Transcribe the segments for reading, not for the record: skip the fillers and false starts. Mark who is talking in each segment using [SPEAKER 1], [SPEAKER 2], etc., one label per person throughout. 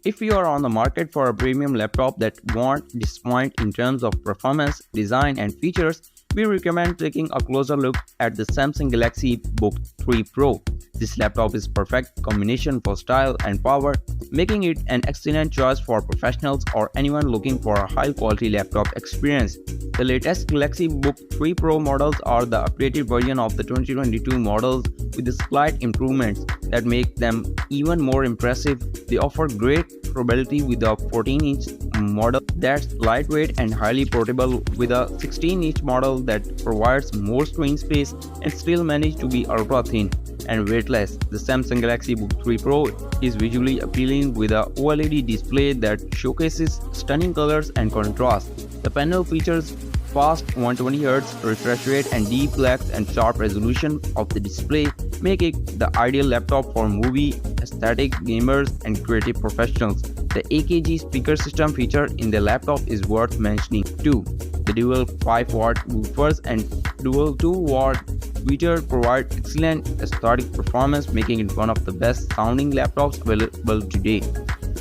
[SPEAKER 1] If you are on the market for a premium laptop that won't disappoint in terms of performance, design, and features, we recommend taking a closer look at the Samsung Galaxy Book 3 Pro. This laptop is perfect combination for style and power, making it an excellent choice for professionals or anyone looking for a high-quality laptop experience. The latest Galaxy Book 3 Pro models are the updated version of the 2022 models with slight improvements that make them even more impressive. They offer great portability with a 14-inch model that's lightweight and highly portable, with a 16-inch model that provides more screen space and still manage to be ultra thin and weightless. The Samsung Galaxy Book 3 Pro is visually appealing with a OLED display that showcases stunning colors and contrast. The panel features fast 120Hz refresh rate and deep black and sharp resolution of the display, make it the ideal laptop for movie, aesthetic gamers, and creative professionals. The AKG speaker system featured in the laptop is worth mentioning too. The dual 5-watt woofers and dual 2-watt tweeter provide excellent aesthetic performance, making it one of the best sounding laptops available today.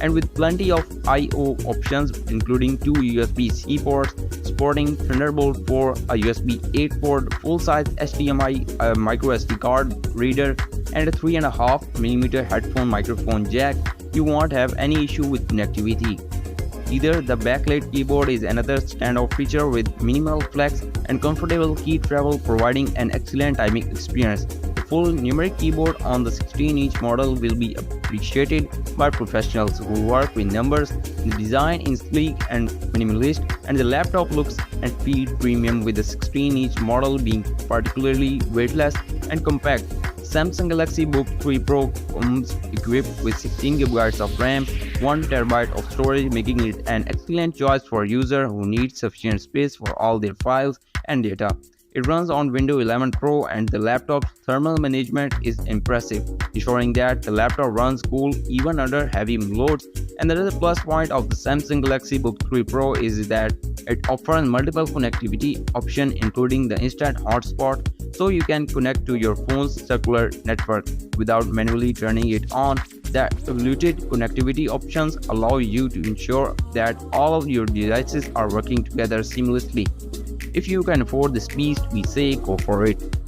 [SPEAKER 1] And with plenty of I/O options, including two USB-C ports, supporting Thunderbolt 4, a USB 8 port, full-size HDMI micro SD card reader, and a 3.5mm headphone microphone jack, you won't have any issue with connectivity. Either the backlit keyboard is another standout feature with minimal flex and comfortable key travel, providing an excellent typing experience. The full numeric keyboard on the 16-inch model will be appreciated by professionals who work with numbers. The design is sleek and minimalist, and the laptop looks and feels premium, with the 16-inch model being particularly weightless and compact. Samsung Galaxy Book 3 Pro comes equipped with 16GB of RAM, 1TB of storage, making it an excellent choice for users who need sufficient space for all their files and data. It runs on Windows 11 Pro, and the laptop's thermal management is impressive, ensuring that the laptop runs cool even under heavy loads. Another plus point of the Samsung Galaxy Book 3 Pro is that it offers multiple connectivity options, including the instant hotspot, so you can connect to your phone's cellular network without manually turning it on. The evaluated connectivity options allow you to ensure that all of your devices are working together seamlessly. If you can afford this piece, we say go for it.